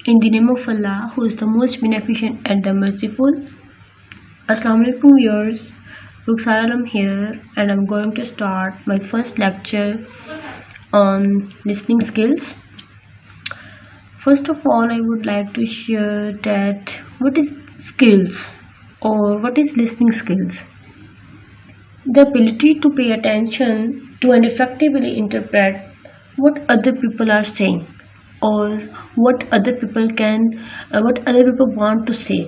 In the name of Allah, who is the most beneficent and the merciful. Assalamu alaikum viewers, Rukhsar Alam here, and I'm going to start my first lecture on listening skills. First of all, I would like to share that what is skills or what is listening skills. The ability to pay attention to and effectively interpret what other people are saying or what other people want to say.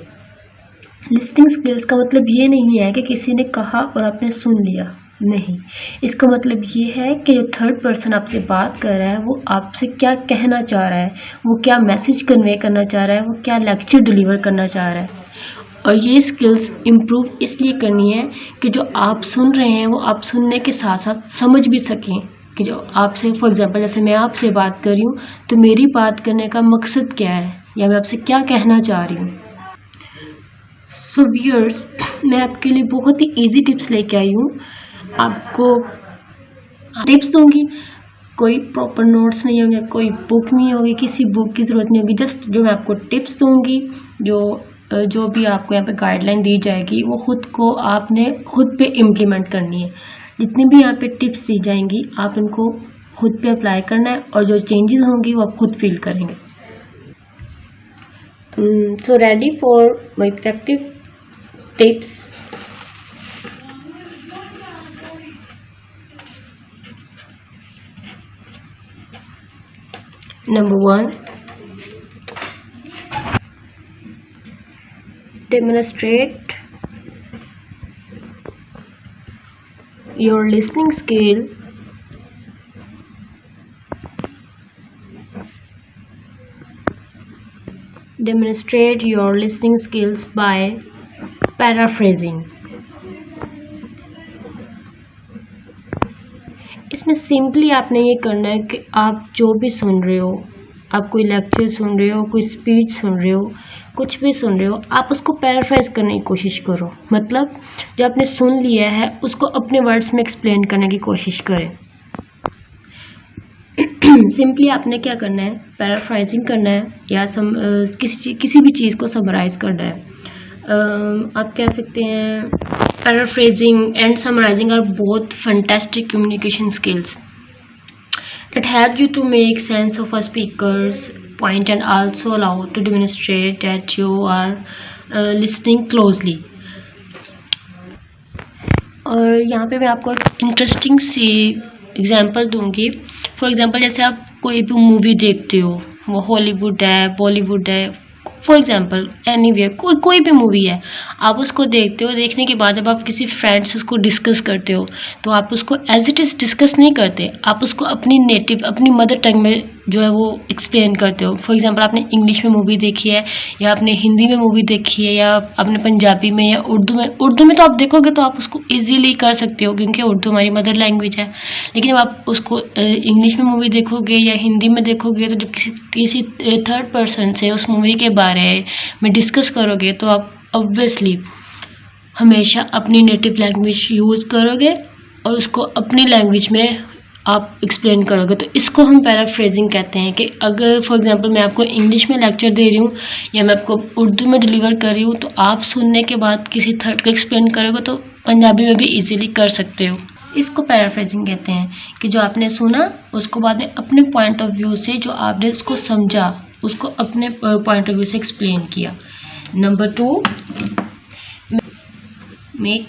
Listening skills का मतलब ये नहीं है कि किसी ने कहा और आपने सुन लिया, नहीं. इसका मतलब ये है कि जो थर्ड पर्सन आपसे बात कर रहा है वो आपसे क्या कहना चाह रहा है, वो क्या मैसेज कन्वे करना चाह रहा है, वो क्या लेक्चर डिलीवर करना चाह रहा है. और ये स्किल्स इम्प्रूव इसलिए करनी है कि जो आप सुन रहे हैं वो आप सुनने के साथ साथ समझ भी सकें कि जो आपसे, फॉर एग्जांपल जैसे मैं आपसे बात कर रही हूँ तो मेरी बात करने का मकसद क्या है या मैं आपसे क्या कहना चाह रही हूँ. सो व्यूअर्स, मैं आपके लिए बहुत ही इजी टिप्स लेके आई हूँ. आपको टिप्स दूंगी, कोई प्रॉपर नोट्स नहीं होंगे, कोई बुक नहीं होगी, किसी बुक की ज़रूरत नहीं होगी. जस्ट जो मैं आपको टिप्स दूंगी, जो भी आपको यहाँ पे गाइडलाइन दी जाएगी वो आपने खुद पे इम्प्लीमेंट करनी है. जितनी भी यहाँ पे टिप्स दी जाएंगी आप उनको खुद पे अप्लाई करना है और जो चेंजेस होंगी वो आप खुद फील करेंगे. So ready for my practice tips. Number 1, demonstrate your listening skill by paraphrasing. इसमें सिंपली आपने ये करना है कि आप जो भी सुन रहे हो, आप कोई लेक्चर सुन रहे हो, कोई स्पीच सुन रहे हो, कुछ भी सुन रहे हो, आप उसको पैराफ्रेज करने की कोशिश करो. मतलब जो आपने सुन लिया है उसको अपने वर्ड्स में एक्सप्लेन करने की कोशिश करें. सिंपली आपने क्या करना है, पैराफ्राइजिंग करना है या किसी भी चीज़ को समराइज करना है. आप कह सकते हैं paraphrasing and summarising are both fantastic communication skills that help you to make sense of a speaker's point and also allow to demonstrate that you are listening closely. और यहाँ पे मैं आपको एक इंटरेस्टिंग सी एग्जांपल दूंगी. फॉर एग्जांपल जैसे आप कोई भी मूवी देखते हो, वो हॉलीवुड है, बॉलीवुड है, फॉर एग्जाम्पल एनीवेयर कोई भी मूवी है, आप उसको देखते हो. देखने के बाद जब आप किसी फ्रेंड से उसको डिस्कस करते हो तो आप उसको एज इट इज़ डिस्कस नहीं करते, आप उसको अपनी मदर टंग में जो है वो एक्सप्लेन करते हो. फॉर एग्जांपल आपने इंग्लिश में मूवी देखी है या आपने हिंदी में मूवी देखी है या आपने पंजाबी में या उर्दू में तो आप देखोगे तो आप उसको ईजीली कर सकते हो क्योंकि उर्दू हमारी मदर लैंग्वेज है. लेकिन जब आप उसको इंग्लिश में मूवी देखोगे या हिंदी में देखोगे तो जब किसी थर्ड पर्सन से उस मूवी के बारे में डिस्कस करोगे तो आप ऑब्वियसली हमेशा अपनी नेटिव लैंग्वेज यूज़ करोगे और उसको अपनी लैंग्वेज में आप एक्सप्लेन करोगे. तो इसको हम पैराफ्रेजिंग कहते हैं कि अगर फॉर एग्जांपल मैं आपको इंग्लिश में लेक्चर दे रही हूँ या मैं आपको उर्दू में डिलीवर कर रही हूँ तो आप सुनने के बाद किसी थर्ड को एक्सप्लेन करोगे तो पंजाबी में भी इजीली कर सकते हो. इसको पैराफ्रेजिंग कहते हैं कि जो आपने सुना उसको बाद में अपने पॉइंट ऑफ व्यू से जो आपने उसको समझा उसको अपने पॉइंट ऑफ व्यू से एक्सप्लेन किया. Number 2, make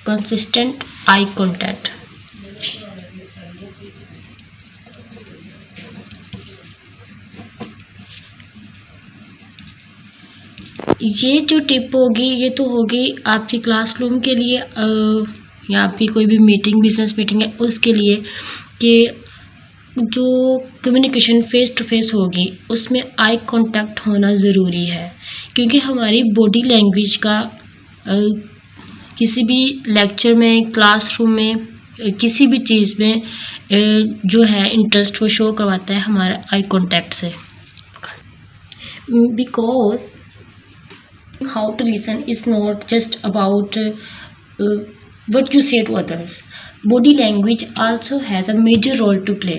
consistent eye contact. ये जो टिप होगी ये तो होगी आपकी क्लासरूम के लिए या आपकी कोई भी मीटिंग, बिजनेस मीटिंग है उसके लिए, कि जो कम्युनिकेशन फेस टू फेस होगी उसमें आई कांटेक्ट होना ज़रूरी है. क्योंकि हमारी बॉडी लैंग्वेज का किसी भी लेक्चर में, क्लासरूम में, किसी भी चीज़ में जो है इंटरेस्ट वो शो करवाता है हमारा आई कांटेक्ट से. Because how to listen is not just about what you say to others. Body language also has a major role to play.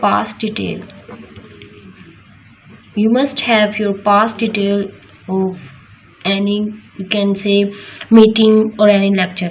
past detail. You must have your past detail of any, you can say, meeting or any lecture.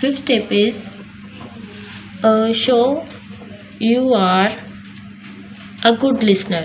5th step is show you are a good listener.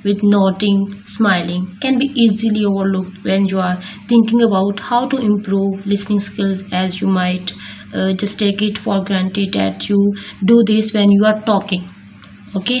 with nodding, smiling can be easily overlooked when you are thinking about how to improve listening skills, as you might just take it for granted that you do this when you are talking. Okay?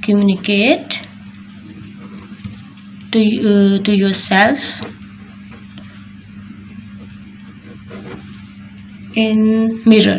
communicate to yourself in mirror.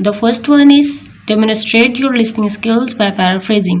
The first one is demonstrate your listening skills by paraphrasing.